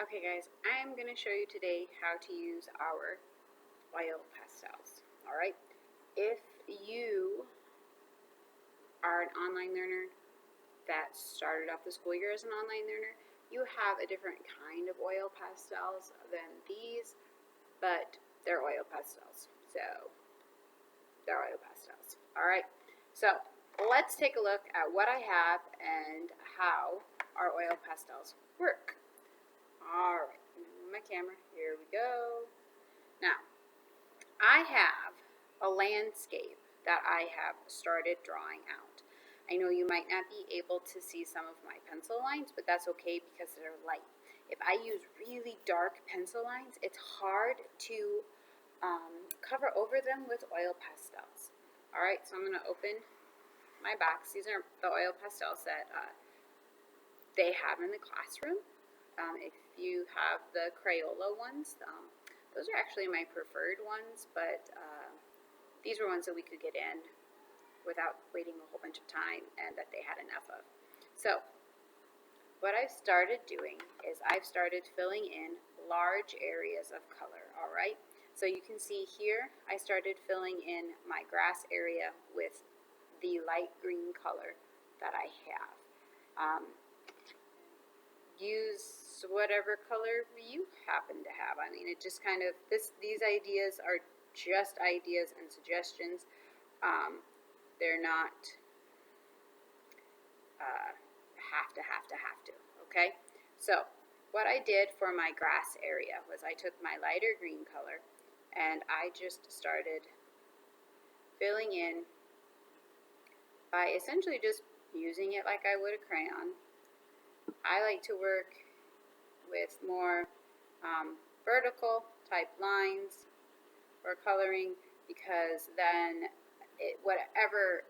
Okay guys, I'm going to show you today how to use our oil pastels. Alright, if you are an online learner that started off the school year as an online learner, you have a different kind of oil pastels than these, but they're oil pastels. So, they're oil pastels. Alright, so let's take a look at what I have and how our oil pastels work. Alright, my camera, here we go. Now, I have a landscape that I have started drawing out. I know you might not be able to see some of my pencil lines, but that's okay because they're light. If I use really dark pencil lines, it's hard to cover over them with oil pastels. Alright, so I'm going to open my box. These are the oil pastels that they have in the classroom. If you have the Crayola ones, those are actually my preferred ones, but these were ones that we could get in without waiting a whole bunch of time and that they had enough of. So what I've started doing is I've started filling in large areas of color, all right? So you can see here I started filling in my grass area with the light green color that I have. Use whatever color you happen to have. I mean, it just kind of, these ideas are just ideas and suggestions. They're not have to, okay? So what I did for my grass area was I took my lighter green color and I just started filling in by essentially just using it like I would a crayon. I like to work with more vertical type lines for coloring because then whatever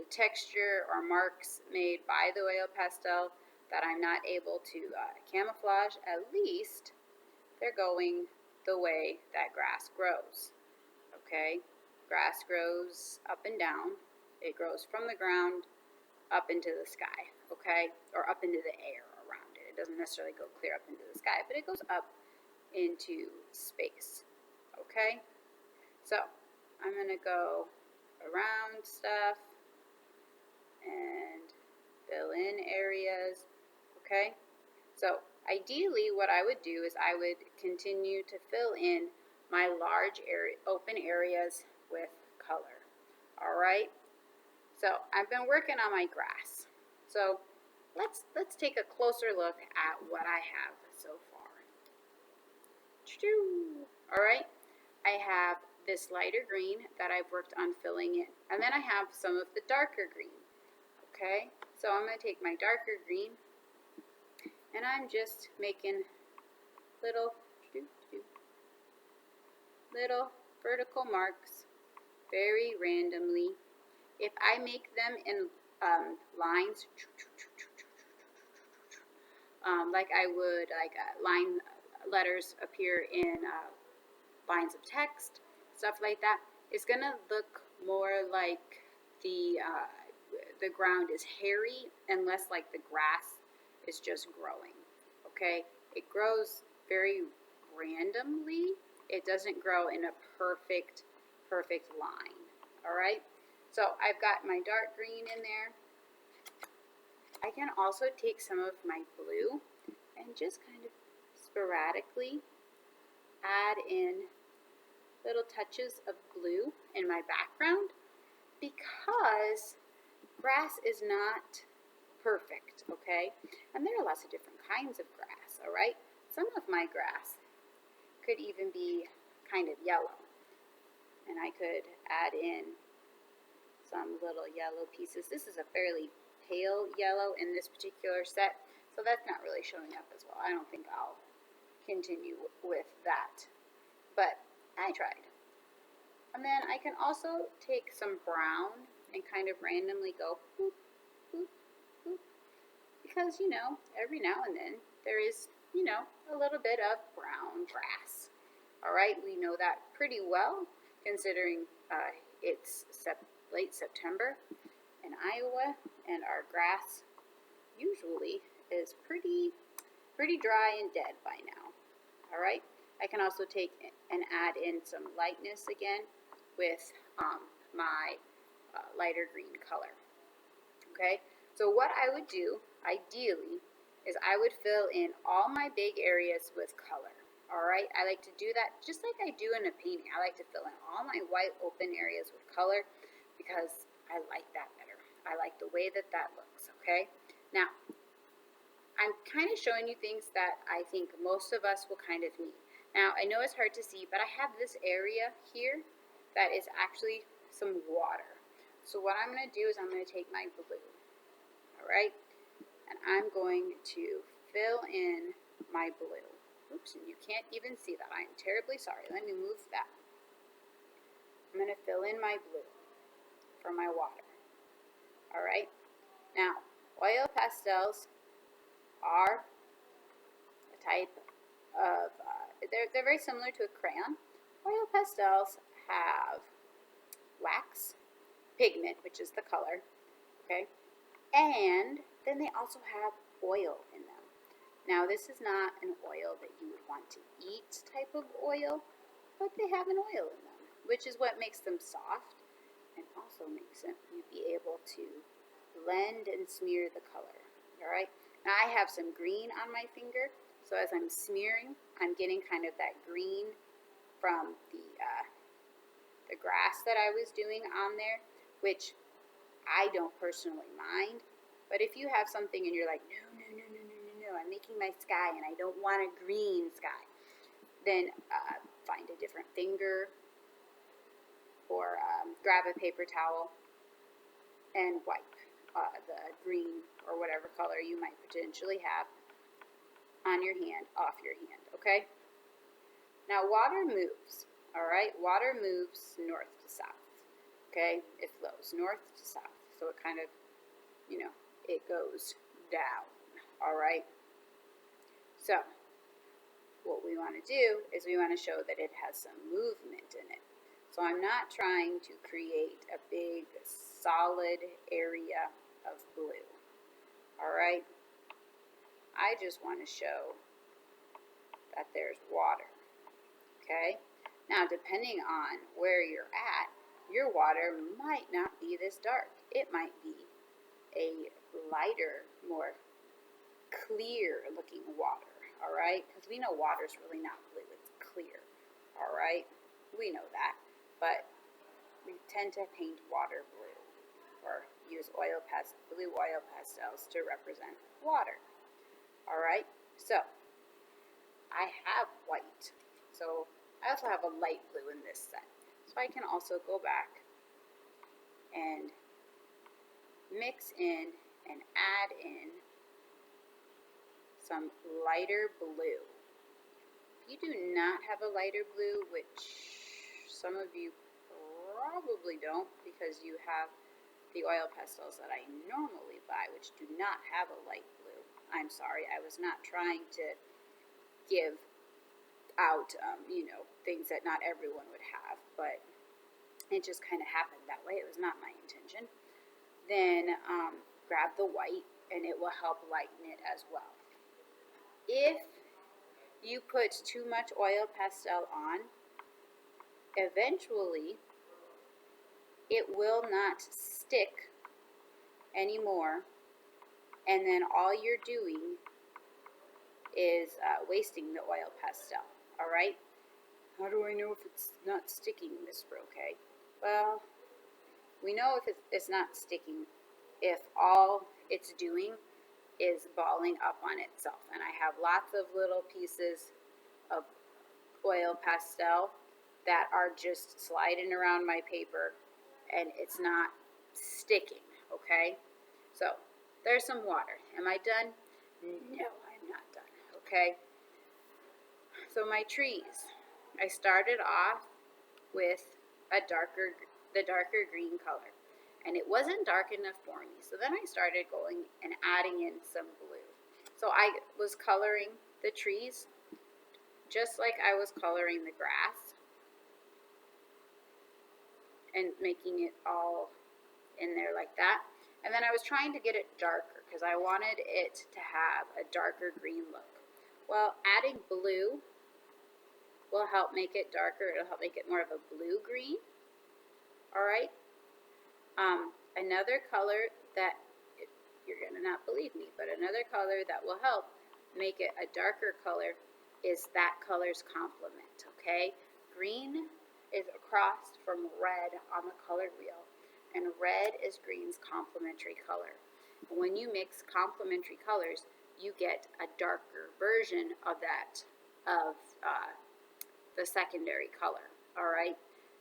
texture or marks made by the oil pastel that I'm not able to camouflage, at least they're going the way that grass grows. Okay, grass grows up and down. It grows from the ground up into the sky, okay, or up into the air around it. It doesn't necessarily go clear up into the sky, but it goes up into space, okay? So I'm going to go around stuff and fill in areas, okay? So ideally what I would do is I would continue to fill in my large area, open areas with color, all right? So I've been working on my grass. So let's take a closer look at what I have so far. All right, I have this lighter green that I've worked on filling in, and then I have some of the darker green. Okay, so I'm going to take my darker green, and I'm just making little vertical marks very randomly. If I make them in lines, like I would, like line letters appear in lines of text, stuff like that, it's gonna look more like the ground is hairy and less like the grass is just growing. Okay, it grows very randomly. It doesn't grow in a perfect line. All right. So I've got my dark green in there. I can also take some of my blue and just kind of sporadically add in little touches of blue in my background because grass is not perfect, okay? And there are lots of different kinds of grass, all right? Some of my grass could even be kind of yellow, and I could add in some little yellow pieces. This is a fairly pale yellow in this particular set, so that's not really showing up as well. I don't think I'll continue with that, but I tried. And then I can also take some brown and kind of randomly go boop, boop, boop, because, you know, every now and then there is, you know, a little bit of brown grass. All right, we know that pretty well considering it's late September in Iowa, and our grass usually is pretty dry and dead by now. All right. I can also take and add in some lightness again with my lighter green color. Okay. So what I would do ideally is I would fill in all my big areas with color. All right. I like to do that just like I do in a painting. I like to fill in all my white open areas with color because I like that better. I like the way that that looks. Okay. Now, I'm kind of showing you things that I think most of us will kind of need. Now, I know it's hard to see, but I have this area here that is actually some water. So what I'm going to do is I'm going to take my blue, all right, and I'm going to fill in my blue. Oops, and you can't even see that. I'm terribly sorry. Let me move that. I'm going to fill in my blue for my water, all right. Now, oil pastels are a type of, they're very similar to a crayon. Oil pastels have wax, pigment, which is the color, okay, and then they also have oil in them. Now, this is not an oil that you would want to eat type of oil, but they have an oil in them, which is what makes them soft and also makes them you be able to blend and smear the color, all right. Now, I have some green on my finger, so as I'm smearing, I'm getting kind of that green from the grass that I was doing on there, which I don't personally mind. But if you have something and you're like, no, I'm making my sky and I don't want a green sky, then find a different finger or grab a paper towel and wipe the green or whatever color you might potentially have on your hand off your hand, okay? Now, water moves, all right? Water moves north to south, okay? It flows north to south, so it kind of, it goes down, all right? So, what we want to do is we want to show that it has some movement in it. So I'm not trying to create a big, solid area of blue, all right? I just want to show that there's water, okay? Now, depending on where you're at, your water might not be this dark. It might be a lighter, more clear looking water, all right? Because we know water's really not blue, it's clear, all right? We know that, but we tend to paint water blue or use blue oil pastels to represent water, all right? So, I have white, so I also have a light blue in this set. So I can also go back and mix in and add in some lighter blue. If you do not have a lighter blue, which some of you probably don't because you have the oil pastels that I normally buy, which do not have a light blue. I'm sorry, I was not trying to give out, things that not everyone would have, but it just kind of happened that way. It was not my intention. Then grab the white, and it will help lighten it as well. If you put too much oil pastel on, eventually it will not stick anymore, and then all you're doing is wasting the oil pastel, all right? How do I know if it's not sticking, Miss Broque? Well, we know if it's not sticking if all it's doing is balling up on itself. And I have lots of little pieces of oil pastel that are just sliding around my paper and it's not sticking, okay? So there's some water. Am I done? No, I'm not done, okay? So my trees, I started off with the darker green color, and it wasn't dark enough for me. So then I started going and adding in some blue. So I was coloring the trees just like I was coloring the grass and making it all in there like that. And then I was trying to get it darker because I wanted it to have a darker green look. Well, adding blue will help make it darker. It'll help make it more of a blue-green. All right. Another color that, you're going to not believe me, but another color that will help make it a darker color is that color's complement, okay? Green is across from red on the color wheel, and red is green's complementary color. When you mix complementary colors, you get a darker version of that, of the secondary color, all right?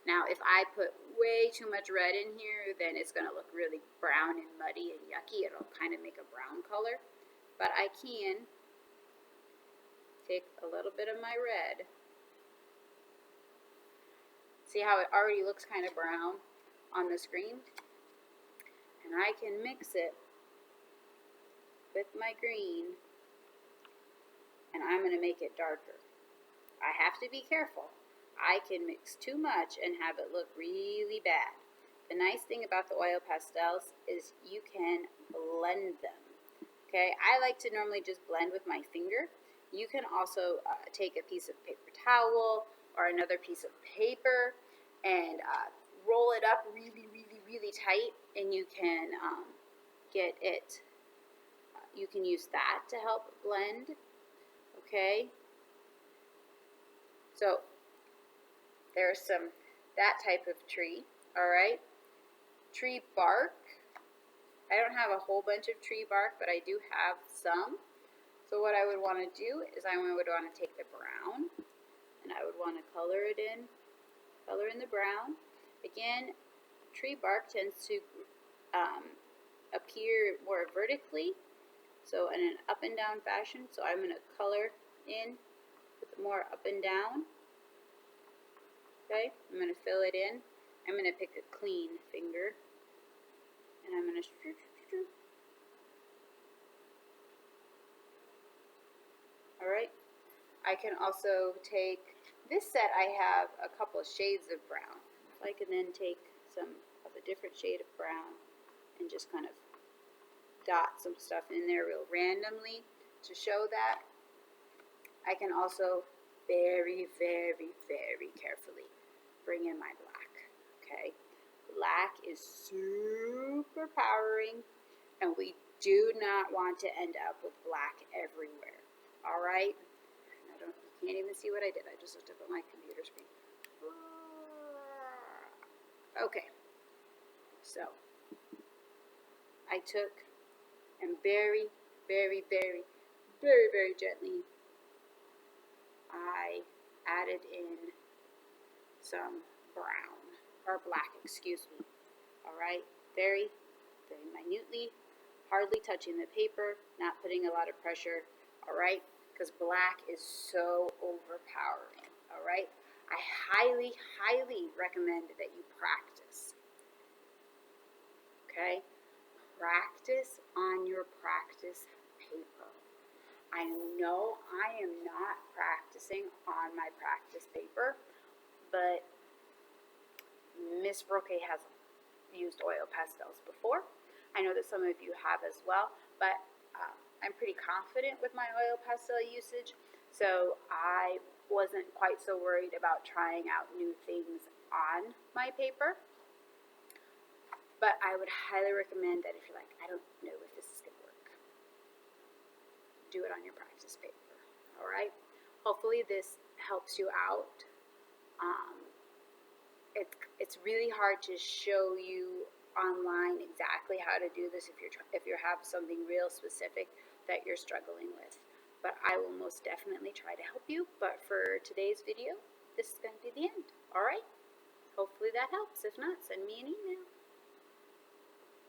Now, if I put way too much red in here, then it's going to look really brown and muddy and yucky. It'll kind of make a brown color. But I can take a little bit of my red. See how it already looks kind of brown on the screen? And I can mix it with my green, and I'm going to make it darker. I have to be careful. I can mix too much and have it look really bad. The nice thing about the oil pastels is you can blend them. Okay, I like to normally just blend with my finger. You can also take a piece of paper towel or another piece of paper and roll it up really, really, really tight, and you can get it, you can use that to help blend. Okay, so there's that type of tree, all right? Tree bark. I don't have a whole bunch of tree bark, but I do have some. So what I would want to do is I would want to take the brown, and I would want to color it in, color in the brown. Again, tree bark tends to appear more vertically, so in an up and down fashion. So I'm going to color in with more up and down. Okay, I'm going to fill it in. I'm going to pick a clean finger, and I'm going to Alright, I can also take, this set I have a couple of shades of brown. So I can then take some of a different shade of brown and just kind of dot some stuff in there real randomly to show that. I can also very, very, very carefully bring in my black, okay? Black is super powering, and we do not want to end up with black everywhere, all right? You can't even see what I did. I just looked up at my computer screen. Okay, so I took and very, very, very, very, very gently, I added in some brown, or black, excuse me. All right, very, very minutely, hardly touching the paper, not putting a lot of pressure, all right, because black is so overpowering, all right. I highly, highly recommend that you practice, okay. Practice on your practice paper. I know I am not practicing on my practice paper, but Miss Roque has used oil pastels before. I know that some of you have as well, but I'm pretty confident with my oil pastel usage, so I wasn't quite so worried about trying out new things on my paper. But I would highly recommend that if you're like, I don't know if this is going to work, do it on your practice paper, all right? Hopefully this helps you out. It's really hard to show you online exactly how to do this if you have something real specific that you're struggling with. But I will most definitely try to help you. But for today's video, this is going to be the end, all right? Hopefully that helps. If not, send me an email.